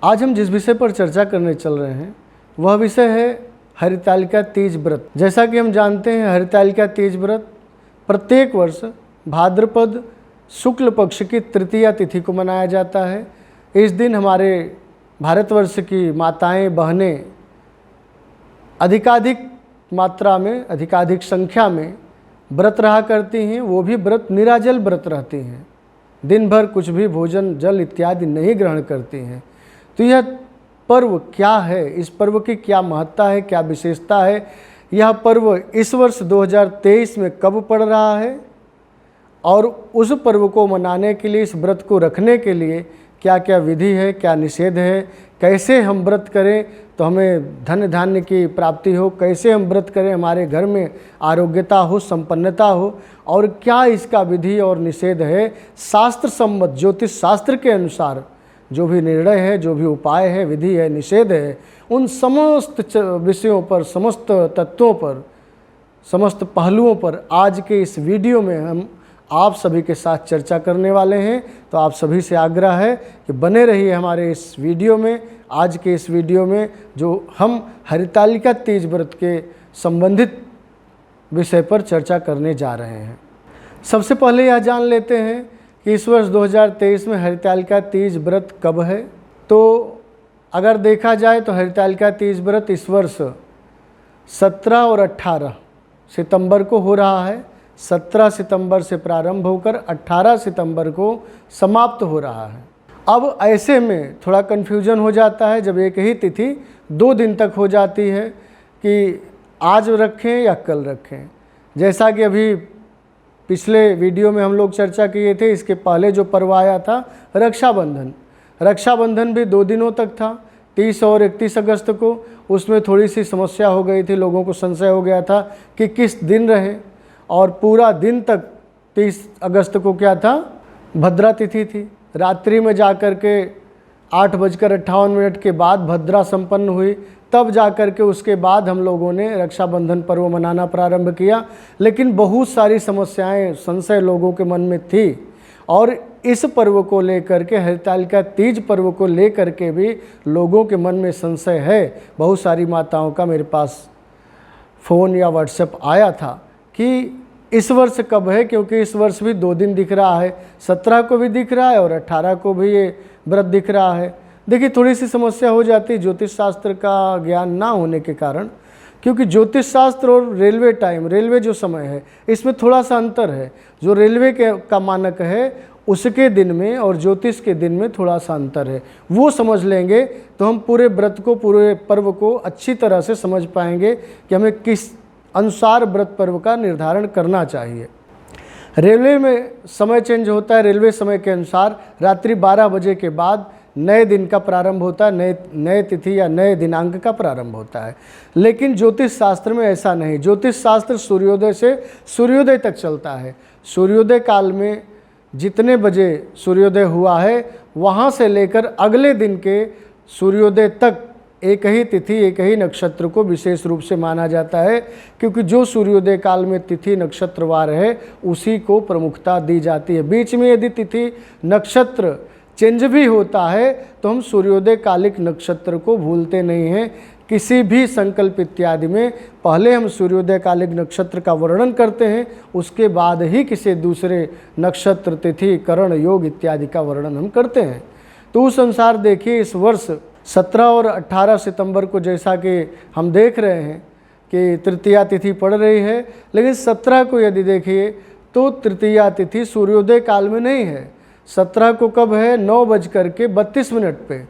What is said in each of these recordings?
आज हम जिस विषय पर चर्चा करने चल रहे हैं वह विषय है हरितालिका तीज व्रत। जैसा कि हम जानते हैं, हरितालिका तीज व्रत प्रत्येक वर्ष भाद्रपद शुक्ल पक्ष की तृतीया तिथि को मनाया जाता है। इस दिन हमारे भारतवर्ष की माताएं बहनें अधिकाधिक मात्रा में, अधिकाधिक संख्या में व्रत रहा करती हैं। वो भी व्रत निराजल व्रत रहती हैं, दिन भर कुछ भी भोजन जल इत्यादि नहीं ग्रहण करती हैं। तो यह पर्व क्या है, इस पर्व की क्या महत्ता है, क्या विशेषता है, यह पर्व इस वर्ष 2023 में कब पड़ रहा है और उस पर्व को मनाने के लिए, इस व्रत को रखने के लिए क्या क्या विधि है, क्या निषेध है, कैसे हम व्रत करें तो हमें धन धान्य की प्राप्ति हो, कैसे हम व्रत करें हमारे घर में आरोग्यता हो, संपन्नता हो, और क्या इसका विधि और निषेध है। शास्त्र सम्मत ज्योतिष शास्त्र के अनुसार जो भी निर्णय है, जो भी उपाय है, विधि है, निषेध है, उन समस्त विषयों पर, समस्त तत्वों पर, समस्त पहलुओं पर आज के इस वीडियो में हम आप सभी के साथ चर्चा करने वाले हैं। तो आप सभी से आग्रह है कि बने रहिए हमारे इस वीडियो में। आज के इस वीडियो में जो हम हरितालिका तीज व्रत के संबंधित विषय पर चर्चा करने जा रहे हैं। सबसे पहले यह जान लेते हैं कि इस वर्ष 2023 में हरितालिका तीज व्रत कब है। तो अगर देखा जाए तो हरितालिका तीज व्रत इस वर्ष 17 और 18 सितंबर को हो रहा है। 17 सितंबर से प्रारंभ होकर 18 सितंबर को समाप्त हो रहा है। अब ऐसे में थोड़ा कन्फ्यूजन हो जाता है जब एक ही तिथि 2 दिन तक हो जाती है कि आज रखें या कल रखें। जैसा कि अभी पिछले वीडियो में हम लोग चर्चा किए थे, इसके पहले जो पर्व आया था रक्षाबंधन, रक्षाबंधन भी 2 दिनों तक था, 30 और 31 अगस्त को। उसमें थोड़ी सी समस्या हो गई थी, लोगों को संशय हो गया था कि किस दिन रहे, और पूरा दिन तक 30 अगस्त को क्या था, भद्रा तिथि थी। रात्रि में जाकर के 8:58 के बाद भद्रा संपन्न हुई, तब जाकर के उसके बाद हम लोगों ने रक्षाबंधन पर्व मनाना प्रारंभ किया। लेकिन बहुत सारी समस्याएं, संशय लोगों के मन में थी, और इस पर्व को लेकर के, हरितालिका तीज पर्व को लेकर के भी लोगों के मन में संशय है। बहुत सारी माताओं का मेरे पास फ़ोन या व्हाट्सएप आया था कि इस वर्ष कब है, क्योंकि इस वर्ष भी 2 दिन दिख रहा है, 17 को भी दिख रहा है और 18 को भी ये व्रत दिख रहा है। देखिए, थोड़ी सी समस्या हो जाती है ज्योतिष शास्त्र का ज्ञान ना होने के कारण, क्योंकि ज्योतिष शास्त्र और रेलवे टाइम, रेलवे जो समय है, इसमें थोड़ा सा अंतर है। जो रेलवे का मानक है उसके दिन में और ज्योतिष के दिन में थोड़ा सा अंतर है। वो समझ लेंगे तो हम पूरे व्रत को, पूरे पर्व को अच्छी तरह से समझ पाएंगे कि हमें किस अनुसार व्रत पर्व का निर्धारण करना चाहिए। रेलवे में समय चेंज होता है, रेलवे समय के अनुसार रात्रि 12 बजे के बाद नए दिन का प्रारंभ होता है, नए तिथि या नए दिनांक का प्रारंभ होता है। लेकिन ज्योतिष शास्त्र में ऐसा नहीं। ज्योतिष शास्त्र सूर्योदय से सूर्योदय तक चलता है। सूर्योदय काल में जितने बजे सूर्योदय हुआ है, वहाँ से लेकर अगले दिन के सूर्योदय तक एक ही तिथि, एक ही नक्षत्र को विशेष रूप से माना जाता है, क्योंकि जो सूर्योदय काल में तिथि नक्षत्रवार है उसी को प्रमुखता दी जाती है। बीच में यदि तिथि नक्षत्र चेंज भी होता है तो हम सूर्योदय कालिक नक्षत्र को भूलते नहीं हैं। किसी भी संकल्प इत्यादि में पहले हम सूर्योदय कालिक नक्षत्र का वर्णन करते हैं, उसके बाद ही किसी दूसरे नक्षत्र, तिथि, करण, योग इत्यादि का वर्णन हम करते हैं। तो उस अनुसार देखिए, इस वर्ष 17 और 18 सितंबर को जैसा कि हम देख रहे हैं कि तृतीया तिथि पड़ रही है, लेकिन 17 को यदि देखिए तो तृतीया तिथि सूर्योदय काल में नहीं है। 17 को कब है, 9:32 पे,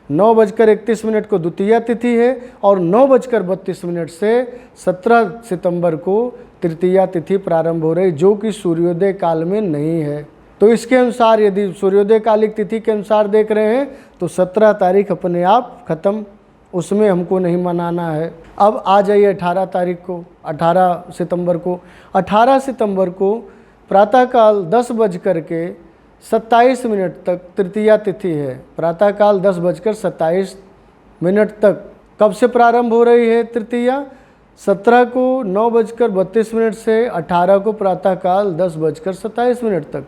9:31 को द्वितीया तिथि है, और 9:32 से 17 सितंबर को तृतीया तिथि प्रारंभ हो रही, जो कि सूर्योदय काल में नहीं है। तो इसके अनुसार यदि सूर्योदय कालिक तिथि के अनुसार देख रहे हैं तो 17 तारीख अपने आप खत्म, उसमें हमको नहीं मनाना है। अब आ जाइए 18 तारीख को, 18 सितंबर को। 18 सितंबर को प्रातःकाल 10:27 तक तृतीया तिथि है। प्रातःकाल 10:27 तक कब से प्रारंभ हो रही है तृतीया? 17 को 9:32 से 18 को प्रातःकाल 10:27 तक।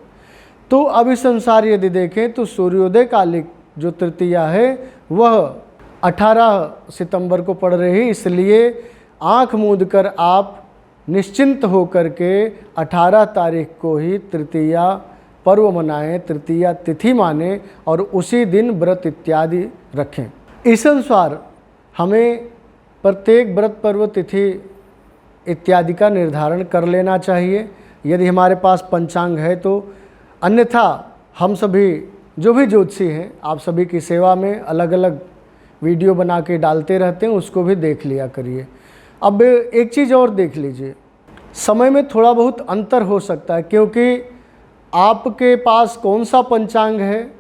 तो अब इस अनुसार यदि देखें तो सूर्योदय कालिक जो तृतीया है वह 18 सितंबर को पड़ रही है, इसलिए आँख मूंद कर आप निश्चिंत होकर के 18 तारीख को ही तृतीया पर्व मनाएं, तृतीया तिथि मानें और उसी दिन व्रत इत्यादि रखें। इस अनुसार हमें प्रत्येक व्रत पर्व तिथि इत्यादि का निर्धारण कर लेना चाहिए यदि हमारे पास पंचांग है तो, अन्यथा हम सभी जो भी ज्योतिषी हैं आप सभी की सेवा में अलग अलग वीडियो बना के डालते रहते हैं, उसको भी देख लिया करिए। अब एक चीज़ और देख लीजिए, समय में थोड़ा बहुत अंतर हो सकता है क्योंकि आपके पास कौन सा पंचांग है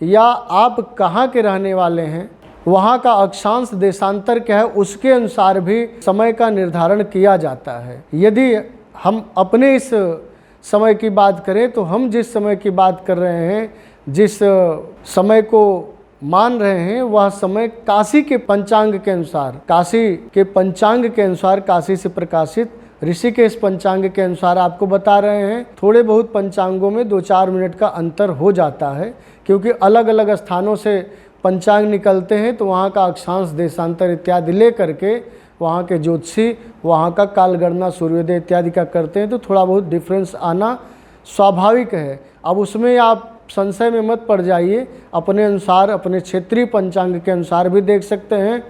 या आप कहाँ के रहने वाले हैं, वहाँ का अक्षांश देशांतर क्या है, उसके अनुसार भी समय का निर्धारण किया जाता है। यदि हम अपने इस समय की बात करें तो हम जिस समय की बात कर रहे हैं, जिस समय को मान रहे हैं, वह समय काशी के पंचांग के अनुसार, काशी के पंचांग के अनुसार, काशी से प्रकाशित ऋषिकेश पंचांग के अनुसार आपको बता रहे हैं। थोड़े बहुत पंचांगों में 2-4 मिनट का अंतर हो जाता है क्योंकि अलग अलग स्थानों से पंचांग निकलते हैं, तो वहाँ का अक्षांश देशांतर इत्यादि ले करके वहाँ के ज्योतिषी वहाँ का कालगणना सूर्योदय इत्यादि का करते हैं, तो थोड़ा बहुत डिफरेंस आना स्वाभाविक है। अब उसमें आप संशय में मत पड़ जाइए, अपने अनुसार अपने क्षेत्रीय पंचांग के अनुसार भी देख सकते हैं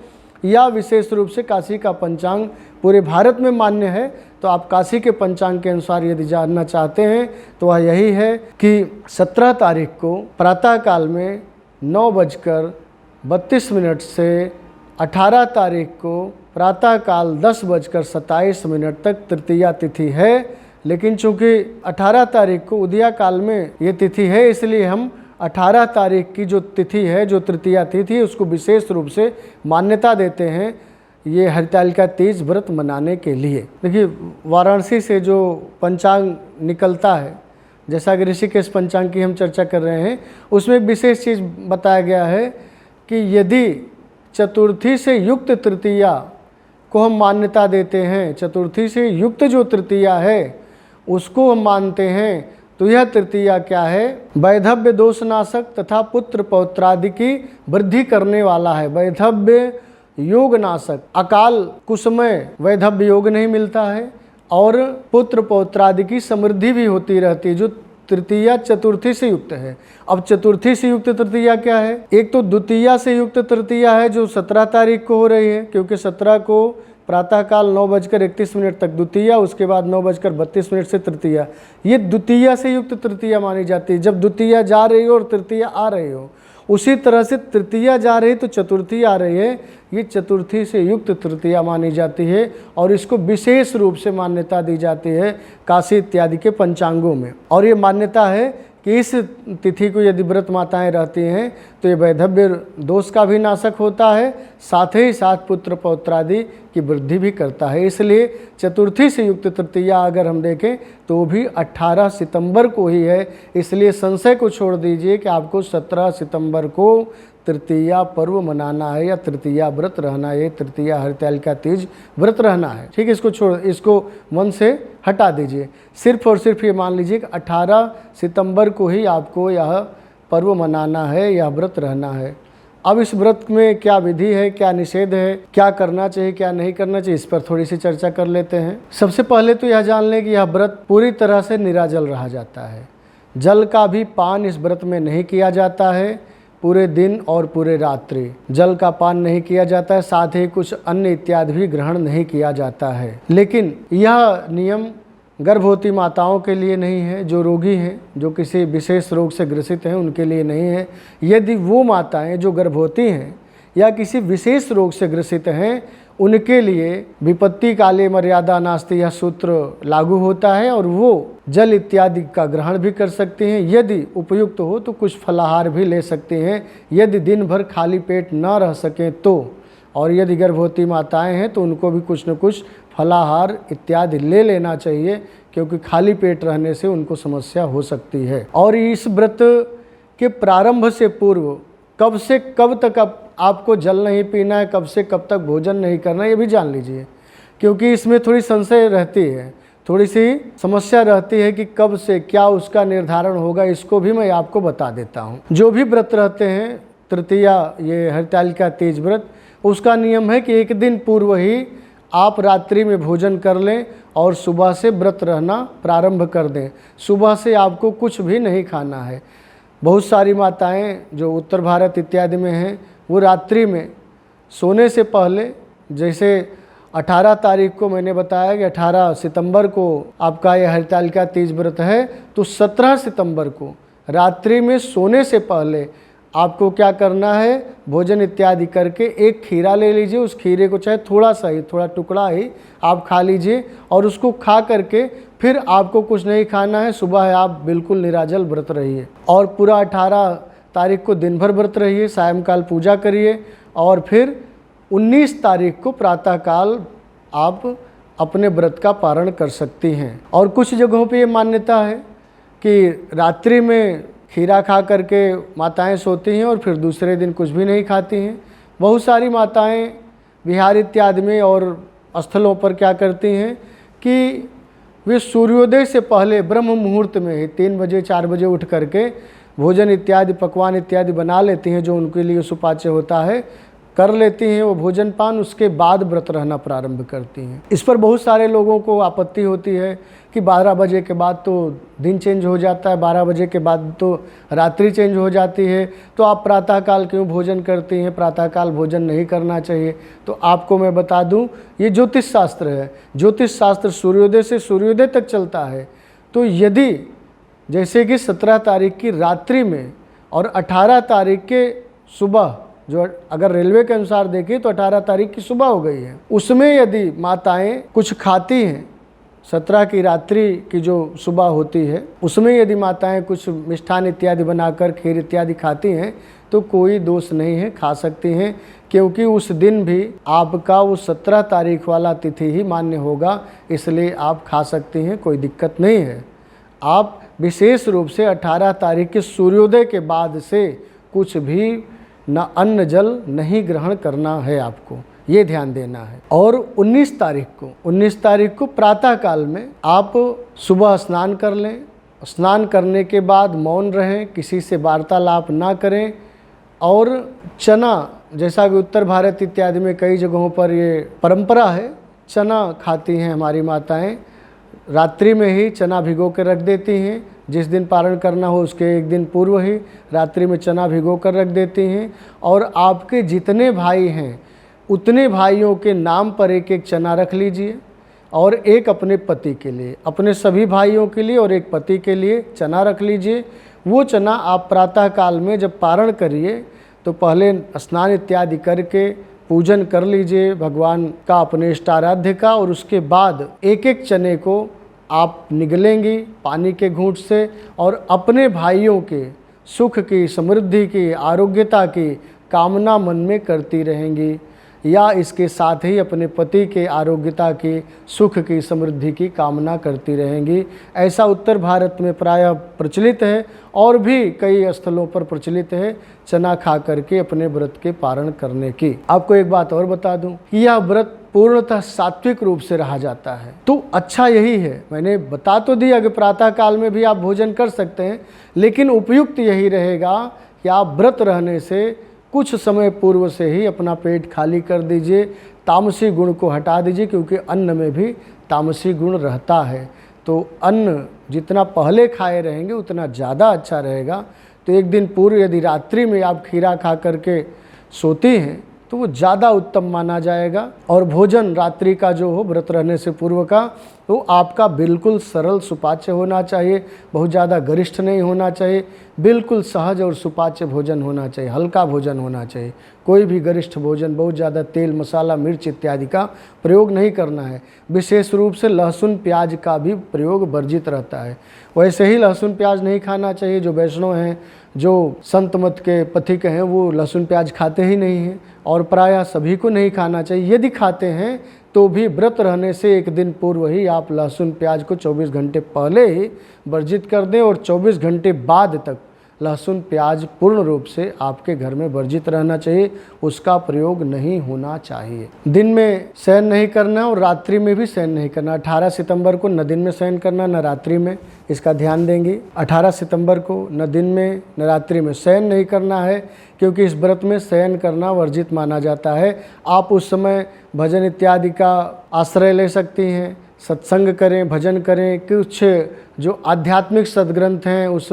या विशेष रूप से काशी का पंचांग पूरे भारत में मान्य है, तो आप काशी के पंचांग के अनुसार यदि जानना चाहते हैं तो वह यही है कि 17 तारीख को प्रातःकाल में 9:32 से 18 तारीख को प्रातःकाल 10:27 तक तृतीया तिथि है। लेकिन चूंकि 18 तारीख को उदया काल में ये तिथि है, इसलिए हम 18 तारीख की जो तिथि है, जो तृतीया तिथि, उसको विशेष रूप से मान्यता देते हैं ये हरितालिका तीज व्रत मनाने के लिए। देखिए, वाराणसी से जो पंचांग निकलता है, जैसा कि ऋषिकेश पंचांग की हम चर्चा कर रहे हैं, उसमें विशेष चीज़ बताया गया है कि यदि चतुर्थी से युक्त तृतीया को हम मान्यता देते हैं, चतुर्थी से युक्त जो तृतीया है उसको हम मानते हैं, तो यह तृतीया क्या है, वैधव्य दोषनाशक तथा पुत्र पौत्रादि की वृद्धि करने वाला है। वैधव्य योग नाशक, अकाल कुसमय वैधव्य योग नहीं मिलता है और पुत्र पौत्रादि की समृद्धि भी होती रहती है, जो तृतीया चतुर्थी से युक्त है। अब चतुर्थी से युक्त तृतीया क्या है, एक तो द्वितीया से युक्त तृतीया है जो 17 तारीख को हो रही है, क्योंकि 17 को प्रातःकाल 9:31 तक द्वितीया, उसके बाद 9:32 से तृतीया। ये द्वितीया से युक्त तृतीया मानी जाती है, जब द्वितीया जा रही हो और तृतीया आ रही हो। उसी तरह से तृतीया जा रही तो चतुर्थी आ रही है, ये चतुर्थी से युक्त तृतीया मानी जाती है और इसको विशेष रूप से मान्यता दी जाती है काशी इत्यादि के पंचांगों में। और ये मान्यता है कि इस तिथि को यदि व्रत माताएं रहती हैं तो ये वैधव्य दोष का भी नाशक होता है, साथ ही साथ पुत्र पौत्रादि की वृद्धि भी करता है। इसलिए चतुर्थी से युक्त तृतीया अगर हम देखें तो वो भी 18 सितंबर को ही है। इसलिए संशय को छोड़ दीजिए कि आपको 17 सितंबर को तृतीया पर्व मनाना है या तृतीया व्रत रहना है, तृतीया हरितालिका तीज व्रत रहना है। ठीक है, इसको मन से हटा दीजिए। सिर्फ और सिर्फ ये मान लीजिए कि 18 सितंबर को ही आपको यह पर्व मनाना है, यह व्रत रहना है। अब इस व्रत में क्या विधि है, क्या निषेध है, क्या करना चाहिए, क्या नहीं करना चाहिए, इस पर थोड़ी सी चर्चा कर लेते हैं। सबसे पहले तो यह जान लें कि यह व्रत पूरी तरह से निराजल रहा जाता है। जल का भी पान इस व्रत में नहीं किया जाता है। पूरे दिन और पूरे रात्रि जल का पान नहीं किया जाता है, साथ ही कुछ अन्न इत्यादि भी ग्रहण नहीं किया जाता है। लेकिन यह नियम गर्भवती माताओं के लिए नहीं है, जो रोगी हैं, जो किसी विशेष रोग से ग्रसित हैं, उनके लिए नहीं है। यदि वो माताएं जो गर्भवती हैं या किसी विशेष रोग से ग्रसित हैं, उनके लिए विपत्ति काले मर्यादा नास्ति यह सूत्र लागू होता है और वो जल इत्यादि का ग्रहण भी कर सकते हैं। यदि उपयुक्त हो तो कुछ फलाहार भी ले सकते हैं, यदि दिन भर खाली पेट न रह सकें तो। और यदि गर्भवती माताएं हैं तो उनको भी कुछ न कुछ फलाहार इत्यादि ले लेना चाहिए, क्योंकि खाली पेट रहने से उनको समस्या हो सकती है। और इस व्रत के प्रारंभ से पूर्व कब से कब तक आपको जल नहीं पीना है, कब से कब तक भोजन नहीं करना है, ये भी जान लीजिए, क्योंकि इसमें थोड़ी संशय रहती है, थोड़ी सी समस्या रहती है कि कब से क्या उसका निर्धारण होगा। इसको भी मैं आपको बता देता हूँ। जो भी व्रत रहते हैं तृतीया ये हरितालिका तीज व्रत, उसका नियम है कि एक दिन पूर्व ही आप रात्रि में भोजन कर लें और सुबह से व्रत रहना प्रारंभ कर दें। सुबह से आपको कुछ भी नहीं खाना है। बहुत सारी माताएं जो उत्तर भारत इत्यादि में हैं, वो रात्रि में सोने से पहले, जैसे 18 तारीख को मैंने बताया कि 18 सितंबर को आपका यह हरितालिका तीज व्रत है, तो 17 सितंबर को रात्रि में सोने से पहले आपको क्या करना है, भोजन इत्यादि करके एक खीरा ले लीजिए। उस खीरे को चाहे थोड़ा सा ही, थोड़ा टुकड़ा ही आप खा लीजिए और उसको खा करके फिर आपको कुछ नहीं खाना है। सुबह आप बिल्कुल निराजल व्रत रहिए और पूरा 18 तारीख को दिन भर व्रत रहिए, सायंकाल पूजा करिए और फिर 19 तारीख को प्रातःकाल आप अपने व्रत का पारण कर सकती हैं। और कुछ जगहों पे ये मान्यता है कि रात्रि में खीरा खा करके माताएं सोती हैं और फिर दूसरे दिन कुछ भी नहीं खाती हैं। बहुत सारी माताएं बिहार इत्यादि में और स्थलों पर क्या करती हैं कि वे सूर्योदय से पहले ब्रह्म मुहूर्त में ही 3 बजे 4 बजे उठ करके भोजन इत्यादि पकवान इत्यादि बना लेती हैं, जो उनके लिए सुपाच्य होता है, कर लेती हैं वो भोजन पान, उसके बाद व्रत रहना प्रारंभ करती हैं। इस पर बहुत सारे लोगों को आपत्ति होती है कि 12 बजे के बाद तो दिन चेंज हो जाता है, 12 बजे के बाद तो रात्रि चेंज हो जाती है, तो आप प्रातःकाल क्यों भोजन करती हैं, प्रातःकाल भोजन नहीं करना चाहिए। तो आपको मैं बता दूं, ये ज्योतिष शास्त्र है। ज्योतिष शास्त्र सूर्योदय से सूर्योदय तक चलता है। तो यदि जैसे कि 17 तारीख की रात्रि में और 18 तारीख के सुबह, जो अगर रेलवे के अनुसार देखें तो 18 तारीख की सुबह हो गई है, उसमें यदि माताएं कुछ खाती हैं, 17 की रात्रि की जो सुबह होती है उसमें यदि माताएं कुछ मिष्ठान इत्यादि बनाकर खीर इत्यादि खाती हैं तो कोई दोष नहीं है, खा सकती हैं, क्योंकि उस दिन भी आपका वो 17 तारीख वाला तिथि ही मान्य होगा, इसलिए आप खा सकती हैं, कोई दिक्कत नहीं है। आप विशेष रूप से 18 तारीख के सूर्योदय के बाद से कुछ भी न अन्न जल नहीं ग्रहण करना है, आपको ये ध्यान देना है। और 19 तारीख को प्रातः काल में आप सुबह स्नान कर लें। स्नान करने के बाद मौन रहें, किसी से वार्तालाप ना करें। और चना, जैसा कि उत्तर भारत इत्यादि में कई जगहों पर ये परंपरा है, चना खाती हैं हमारी माताएं। रात्रि में ही चना भिगो कर रख देती हैं, जिस दिन पारण करना हो उसके एक दिन पूर्व ही रात्रि में चना भिगो कर रख देती हैं। और आपके जितने भाई हैं उतने भाइयों के नाम पर एक एक चना रख लीजिए और एक अपने पति के लिए, अपने सभी भाइयों के लिए और एक पति के लिए चना रख लीजिए। वो चना आप प्रातः काल में जब पारण करिए तो पहले स्नान इत्यादि करके पूजन कर लीजिए भगवान का, अपने इष्टाराध्य का, और उसके बाद एक एक चने को आप निगलेंगी पानी के घूंट से और अपने भाइयों के सुख की, समृद्धि की, आरोग्यता की कामना मन में करती रहेंगी, या इसके साथ ही अपने पति के आरोग्यता की, सुख की, समृद्धि की कामना करती रहेंगी। ऐसा उत्तर भारत में प्रायः प्रचलित है और भी कई स्थलों पर प्रचलित है चना खा करके अपने व्रत के पारण करने की। आपको एक बात और बता दूं कि यह व्रत पूर्णतः सात्विक रूप से रहा जाता है। तो अच्छा यही है, मैंने बता तो दिया कि प्रातः काल में भी आप भोजन कर सकते हैं, लेकिन उपयुक्त यही रहेगा कि आप व्रत रहने से कुछ समय पूर्व से ही अपना पेट खाली कर दीजिए, तामसी गुण को हटा दीजिए, क्योंकि अन्न में भी तामसी गुण रहता है। तो अन्न जितना पहले खाए रहेंगे उतना ज़्यादा अच्छा रहेगा। तो एक दिन पूर्व यदि रात्रि में आप खीरा खा करके सोती हैं तो वो ज़्यादा उत्तम माना जाएगा। और भोजन रात्रि का जो हो व्रत रहने से पूर्व का, तो आपका बिल्कुल सरल सुपाच्य होना चाहिए, बहुत ज़्यादा गरिष्ठ नहीं होना चाहिए, बिल्कुल सहज और सुपाच्य भोजन होना चाहिए, हल्का भोजन होना चाहिए। कोई भी गरिष्ठ भोजन, बहुत ज़्यादा तेल मसाला मिर्च इत्यादि का प्रयोग नहीं करना है। विशेष रूप से लहसुन प्याज का भी प्रयोग वर्जित रहता है। वैसे ही लहसुन प्याज नहीं खाना चाहिए। जो वैष्णव हैं, जो संत मत के पथिक हैं, वो लहसुन प्याज खाते ही नहीं हैं और प्रायः सभी को नहीं खाना चाहिए। यदि खाते हैं तो भी व्रत रहने से एक दिन पूर्व ही आप लहसुन प्याज को 24 घंटे पहले ही वर्जित कर दें और 24 घंटे बाद तक लहसुन प्याज पूर्ण रूप से आपके घर में वर्जित रहना चाहिए, उसका प्रयोग नहीं होना चाहिए। दिन में शयन नहीं करना और रात्रि में भी शयन नहीं करना। 18 सितंबर को न दिन में शयन करना न रात्रि में, इसका ध्यान देंगे। 18 सितंबर को न दिन में न रात्रि में शयन नहीं करना है, क्योंकि इस व्रत में शयन करना वर्जित माना जाता है। आप उस समय भजन इत्यादि का आश्रय ले सकती हैं, सत्संग करें, भजन करें, कुछ जो आध्यात्मिक सद्ग्रंथ हैं उस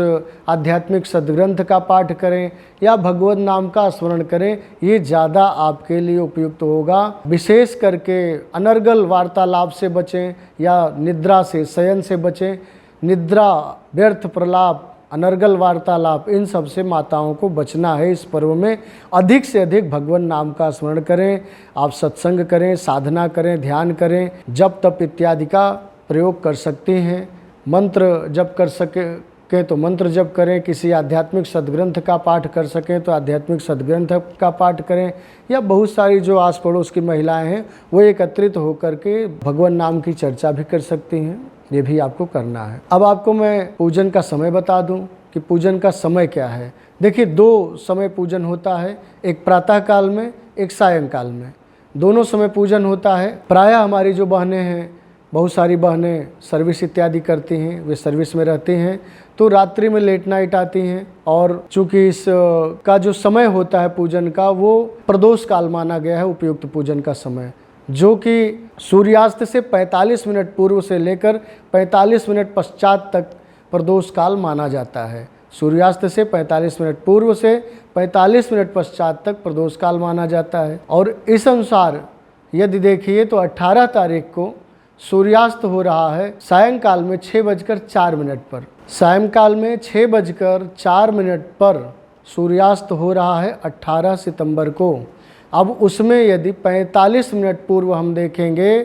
आध्यात्मिक सद्ग्रंथ का पाठ करें या भगवत नाम का स्मरण करें, ये ज़्यादा आपके लिए उपयुक्त होगा। विशेष करके अनर्गल वार्तालाप से बचें या निद्रा से, शयन से बचें। निद्रा, व्यर्थ प्रलाप, अनर्गल वार्तालाप, इन सब से माताओं को बचना है। इस पर्व में अधिक से अधिक भगवान नाम का स्मरण करें, आप सत्संग करें, साधना करें, ध्यान करें, जप तप इत्यादि का प्रयोग कर सकती हैं। मंत्र जप कर सकें तो मंत्र जप करें, किसी आध्यात्मिक सद्ग्रंथ का पाठ कर सकें तो आध्यात्मिक सद्ग्रंथ का पाठ करें, या बहुत सारी जो आस पड़ोस की महिलाएं हैं वो एकत्रित होकर के भगवान नाम की चर्चा भी कर सकती हैं। ये भी आपको करना है। अब आपको मैं पूजन का समय बता दूं कि पूजन का समय क्या है। देखिए, 2 समय पूजन होता है, एक प्रातः काल में, एक सायंकाल में। दोनों समय पूजन होता है। प्रायः हमारी जो बहनें हैं, बहुत सारी बहनें सर्विस इत्यादि करती हैं, वे सर्विस में रहती हैं, तो रात्रि में लेट नाइट आती हैं। और चूँकि इस का जो समय होता है पूजन का, वो प्रदोष काल माना गया है उपयुक्त पूजन का समय, जो कि सूर्यास्त से 45 मिनट पूर्व से लेकर 45 मिनट पश्चात तक प्रदोष काल माना जाता है। सूर्यास्त से 45 मिनट पूर्व से 45 मिनट पश्चात तक प्रदोष काल माना जाता है। और इस अनुसार यदि देखिए तो 18 तारीख को सूर्यास्त हो रहा है सायंकाल में 6:04 पर। सायंकाल में 6:04 पर सूर्यास्त हो रहा है 18 सितंबर को। अब उसमें यदि 45 मिनट पूर्व हम देखेंगे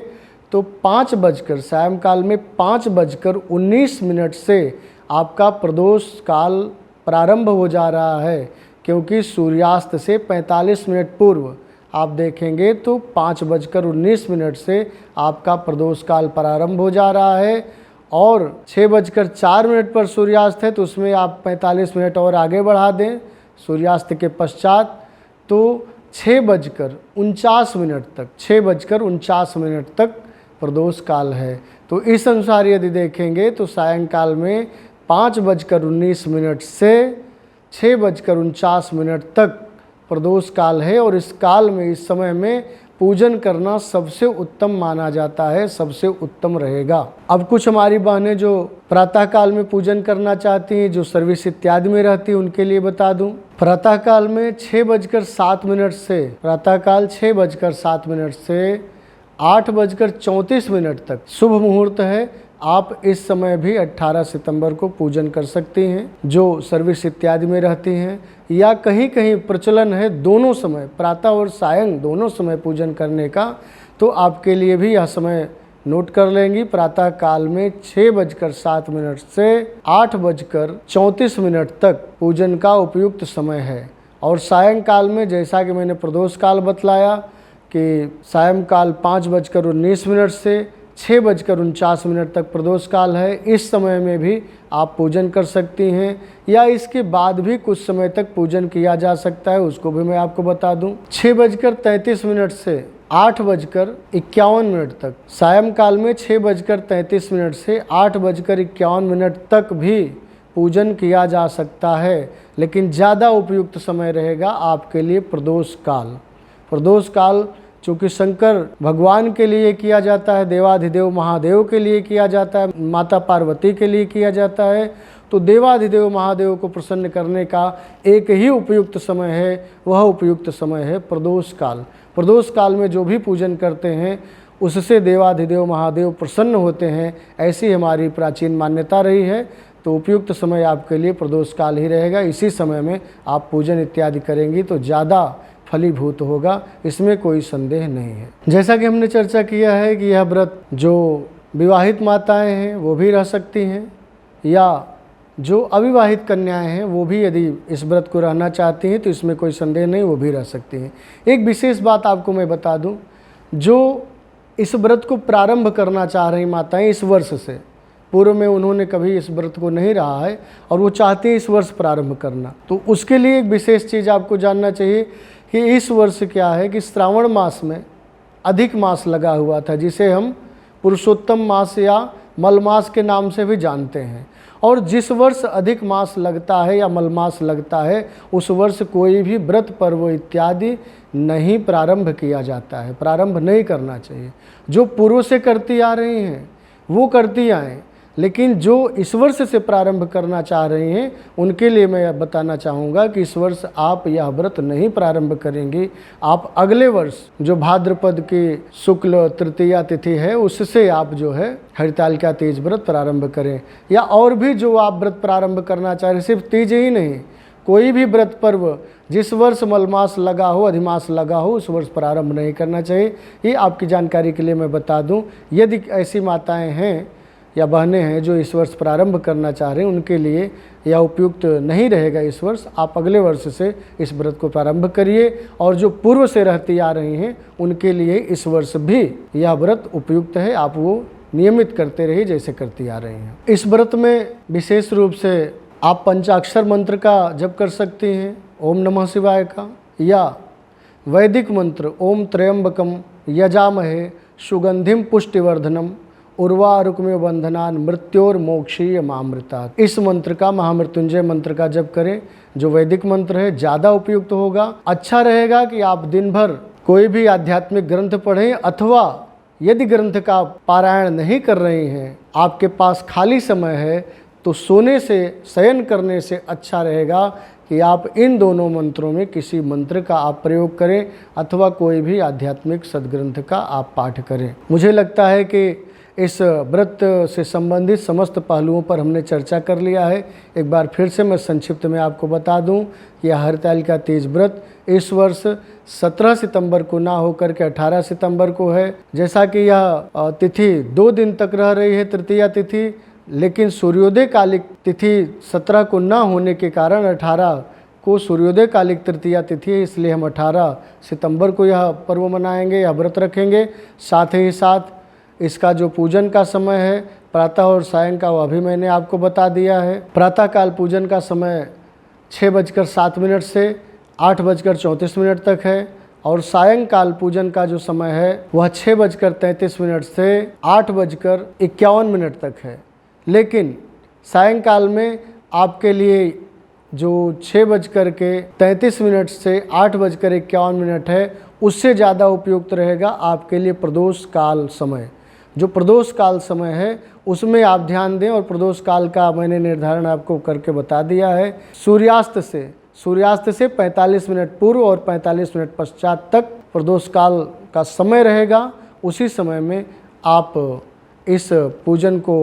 तो 5 सायंकाल में 5:19 से आपका प्रदोष काल प्रारंभ हो जा रहा है, क्योंकि सूर्यास्त से 45 मिनट पूर्व आप देखेंगे तो 5:19 से आपका प्रदोष काल प्रारंभ हो जा रहा है। और 6:04 पर सूर्यास्त है तो उसमें आप 45 मिनट और आगे बढ़ा दें सूर्यास्त के पश्चात, तो 6:49 तक, 6:49 तक प्रदोष काल है। तो इस अनुसार यदि देखेंगे तो सायंकाल में 5:19 से 6:49 तक प्रदोष काल है। और इस काल में, इस समय में पूजन करना सबसे उत्तम माना जाता है, सबसे उत्तम रहेगा। अब कुछ हमारी बहनें जो प्रातः काल में पूजन करना चाहती हैं, जो सर्विस इत्यादि में रहती हैं, उनके लिए बता दूं, प्रातः काल में 6:07 से, प्रातःकाल 6:07 से 8:34 तक शुभ मुहूर्त है। आप इस समय भी 18 सितंबर को पूजन कर सकती हैं, जो सर्विस इत्यादि में रहती हैं, या कहीं कहीं प्रचलन है दोनों समय, प्रातः और सायं दोनों समय पूजन करने का, तो आपके लिए भी यह समय नोट कर लेंगी। प्रातः काल में 6:07 से 8:34 तक पूजन का उपयुक्त समय है। और सायंकाल में, जैसा कि मैंने प्रदोष काल बतलाया कि सायंकाल 5:19 से 6:49 तक प्रदोष काल है, इस समय में भी आप पूजन कर सकती हैं, या इसके बाद भी कुछ समय तक पूजन किया जा सकता है, उसको भी मैं आपको बता दूं। 6:33 से 8:51 तक, सायंकाल में 6:33 से 8:51 तक भी पूजन किया जा सकता है, लेकिन ज़्यादा उपयुक्त समय रहेगा आपके लिए प्रदोष काल। प्रदोष काल चूँकि शंकर भगवान के लिए किया जाता है, देवाधिदेव महादेव के लिए किया जाता है, माता पार्वती के लिए किया जाता है, तो देवाधिदेव महादेव को प्रसन्न करने का एक ही उपयुक्त समय है, वह उपयुक्त समय है प्रदोष काल। प्रदोष काल में जो भी पूजन करते हैं उससे देवाधिदेव महादेव प्रसन्न होते हैं, ऐसी हमारी प्राचीन मान्यता रही है। तो उपयुक्त समय आपके लिए प्रदोष काल ही रहेगा। इसी समय में आप पूजन इत्यादि करेंगी तो ज़्यादा फलीभूत होगा, इसमें कोई संदेह नहीं है। जैसा कि हमने चर्चा किया है कि यह व्रत जो विवाहित माताएं हैं वो भी रह सकती हैं, या जो अविवाहित कन्याएं हैं वो भी यदि इस व्रत को रहना चाहती हैं तो इसमें कोई संदेह नहीं, वो भी रह सकती हैं। एक विशेष बात आपको मैं बता दूं, जो इस व्रत को प्रारंभ करना चाह रही माताएं इस वर्ष से, पूर्व में उन्होंने कभी इस व्रत को नहीं रहा है और वो चाहते हैं इस वर्ष प्रारंभ करना, तो उसके लिए एक विशेष चीज़ आपको जानना चाहिए कि इस वर्ष क्या है कि श्रावण मास में अधिक मास लगा हुआ था, जिसे हम पुरुषोत्तम मास या मल मास के नाम से भी जानते हैं। और जिस वर्ष अधिक मास लगता है या मल मास लगता है, उस वर्ष कोई भी व्रत पर्व इत्यादि नहीं प्रारंभ किया जाता है, प्रारंभ नहीं करना चाहिए। जो पूर्व से करती आ रही हैं वो करती आएँ, लेकिन जो इस वर्ष से प्रारंभ करना चाह रहे हैं उनके लिए मैं बताना चाहूँगा कि इस वर्ष आप यह व्रत नहीं प्रारंभ करेंगे। आप अगले वर्ष जो भाद्रपद की शुक्ल तृतीया तिथि है उससे आप जो है हरितालिका तीज व्रत प्रारंभ करें, या और भी जो आप व्रत प्रारंभ करना चाह रहे, सिर्फ तीज ही नहीं, कोई भी व्रत पर्व जिस वर्ष मलमास लगा हो, अधिमास लगा हो, उस वर्ष प्रारंभ नहीं करना चाहिए। ये आपकी जानकारी के लिए मैं बता दूं। यदि ऐसी माताएं हैं या बहनें हैं जो इस वर्ष प्रारंभ करना चाह रहे हैं, उनके लिए यह उपयुक्त नहीं रहेगा इस वर्ष। आप अगले वर्ष से इस व्रत को प्रारंभ करिए, और जो पूर्व से रहती आ रही हैं उनके लिए इस वर्ष भी यह व्रत उपयुक्त है। आप वो नियमित करते रहिए जैसे करती आ रही हैं। इस व्रत में विशेष रूप से आप पंचाक्षर मंत्र का जप कर सकती हैं, ओम नमः शिवाय का, या वैदिक मंत्र ओम त्र्यंबकम यजामहे सुगंधिम पुष्टिवर्धनम उर्वारुकमेव बंधनान मृत्योर्मोक्षीय मामृतात्। इस मंत्र का, महामृत्युंजय मंत्र का जप करें, जो वैदिक मंत्र है, ज़्यादा उपयुक्त होगा। अच्छा रहेगा कि आप दिन भर कोई भी आध्यात्मिक ग्रंथ पढ़ें, अथवा यदि ग्रंथ का पारायण नहीं कर रहे हैं, आपके पास खाली समय है, तो सोने से, शयन करने से अच्छा रहेगा कि आप इन दोनों मंत्रों में किसी मंत्र का आप प्रयोग करें, अथवा कोई भी आध्यात्मिक सद्ग्रंथ का आप पाठ करें। मुझे लगता है कि इस व्रत से संबंधित समस्त पहलुओं पर हमने चर्चा कर लिया है। एक बार फिर से मैं संक्षिप्त में आपको बता दूं कि यह हरितालिका तीज व्रत इस वर्ष 17 सितंबर को ना होकर के 18 सितंबर को है। जैसा कि यह तिथि 2 दिन तक रह रही है, तृतीया तिथि, लेकिन सूर्योदय कालिक तिथि 17 को ना होने के कारण 18 को सूर्योदय कालिक तृतीया तिथि है, इसलिए हम 18 सितंबर को यह पर्व मनाएंगे, यह व्रत रखेंगे। साथ ही साथ इसका जो पूजन का समय है प्रातः और सायं का, वह भी मैंने आपको बता दिया है। प्रातः काल पूजन का समय 6:07 से 8:34 तक है, और सायंकाल पूजन का जो समय है वह 6:33 से 8:51 तक है। लेकिन सायंकाल में आपके लिए जो 6:33 से 8:51 है, उससे ज़्यादा उपयुक्त रहेगा आपके लिए प्रदोष काल समय। जो प्रदोष काल समय है उसमें आप ध्यान दें, और प्रदोष काल का मैंने निर्धारण आपको करके बता दिया है। सूर्यास्त से 45 मिनट पूर्व और 45 मिनट पश्चात तक प्रदोष काल का समय रहेगा। उसी समय में आप इस पूजन को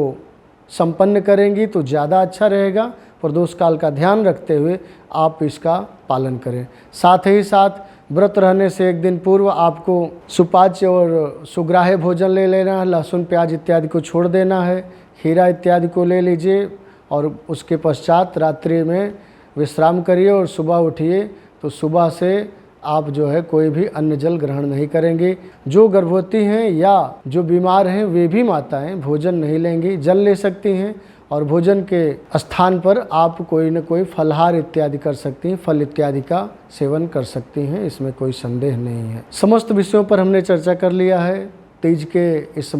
संपन्न करेंगी तो ज़्यादा अच्छा रहेगा। प्रदोष काल का ध्यान रखते हुए आप इसका पालन करें। साथ ही साथ व्रत रहने से एक दिन पूर्व आपको सुपाच्य और सुग्राह्य भोजन ले लेना है। लहसुन प्याज इत्यादि को छोड़ देना है, खीरा इत्यादि को ले लीजिए, और उसके पश्चात रात्रि में विश्राम करिए और सुबह उठिए तो सुबह से आप जो है कोई भी अन्न जल ग्रहण नहीं करेंगे। जो गर्भवती हैं या जो बीमार हैं वे भी माताएं भोजन नहीं लेंगी, जल ले सकती हैं, और भोजन के स्थान पर आप कोई न कोई फलहार इत्यादि कर सकती हैं, फल इत्यादि का सेवन कर सकती हैं, इसमें कोई संदेह नहीं है। समस्त विषयों पर हमने चर्चा कर लिया है। तीज के इस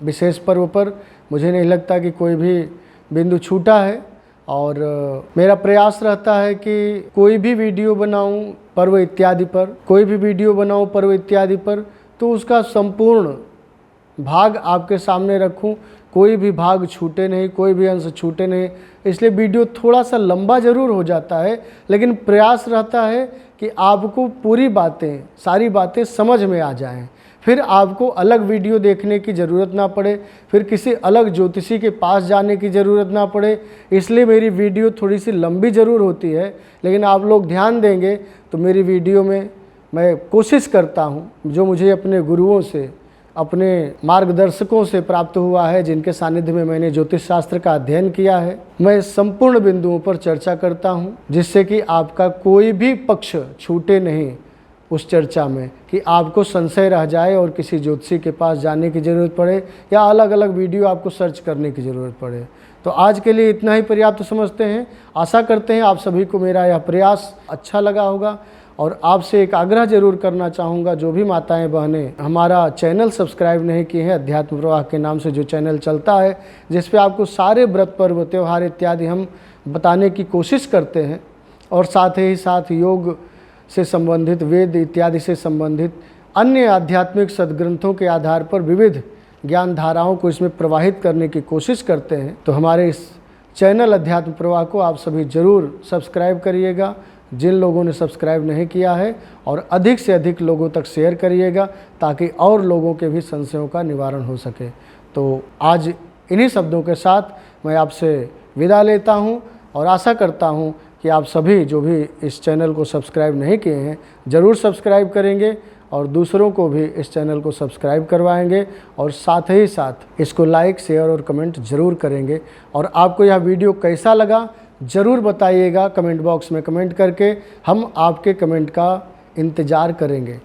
विशेष पर्व पर मुझे नहीं लगता कि कोई भी बिंदु छूटा है, और मेरा प्रयास रहता है कि कोई भी वीडियो बनाऊं पर्व इत्यादि पर, कोई भी वीडियो बनाऊं पर्व इत्यादि पर, तो उसका संपूर्ण भाग आपके सामने रखूं, कोई भी भाग छूटे नहीं, कोई भी अंश छूटे नहीं। इसलिए वीडियो थोड़ा सा लंबा ज़रूर हो जाता है, लेकिन प्रयास रहता है कि आपको पूरी बातें, सारी बातें समझ में आ जाएं, फिर आपको अलग वीडियो देखने की ज़रूरत ना पड़े, फिर किसी अलग ज्योतिषी के पास जाने की ज़रूरत ना पड़े। इसलिए मेरी वीडियो थोड़ी सी लंबी ज़रूर होती है, लेकिन आप लोग ध्यान देंगे तो मेरी वीडियो में मैं कोशिश करता हूँ, जो मुझे अपने गुरुओं से, अपने मार्गदर्शकों से प्राप्त हुआ है, जिनके सानिध्य में मैंने ज्योतिष शास्त्र का अध्ययन किया है, मैं संपूर्ण बिंदुओं पर चर्चा करता हूँ, जिससे कि आपका कोई भी पक्ष छूटे नहीं, उस चर्चा में कि आपको संशय रह जाए और किसी ज्योतिषी के पास जाने की ज़रूरत पड़े या अलग अलग वीडियो आपको सर्च करने की ज़रूरत पड़े। तो आज के लिए इतना ही पर्याप्त समझते हैं। आशा करते हैं आप सभी को मेरा यह प्रयास अच्छा लगा होगा। और आपसे एक आग्रह जरूर करना चाहूँगा, जो भी माताएं बहनें हमारा चैनल सब्सक्राइब नहीं किए हैं, अध्यात्म प्रवाह के नाम से जो चैनल चलता है, जिस पे आपको सारे व्रत पर्व त्यौहार इत्यादि हम बताने की कोशिश करते हैं, और साथ ही साथ योग से संबंधित, वेद इत्यादि से संबंधित अन्य आध्यात्मिक सद्ग्रंथों के आधार पर विविध ज्ञान धाराओं को इसमें प्रवाहित करने की कोशिश करते हैं। तो हमारे इस चैनल अध्यात्म प्रवाह को आप सभी ज़रूर सब्सक्राइब करिएगा, जिन लोगों ने सब्सक्राइब नहीं किया है, और अधिक से अधिक लोगों तक शेयर करिएगा ताकि और लोगों के भी संशयों का निवारण हो सके। तो आज इन्हीं शब्दों के साथ मैं आपसे विदा लेता हूं और आशा करता हूं कि आप सभी जो भी इस चैनल को सब्सक्राइब नहीं किए हैं ज़रूर सब्सक्राइब करेंगे और दूसरों को भी इस चैनल को सब्सक्राइब करवाएंगे, और साथ ही साथ इसको लाइक, शेयर और कमेंट ज़रूर करेंगे। और आपको यह वीडियो कैसा लगा ज़रूर बताइएगा कमेंट बॉक्स में कमेंट करके। हम आपके कमेंट का इंतज़ार करेंगे।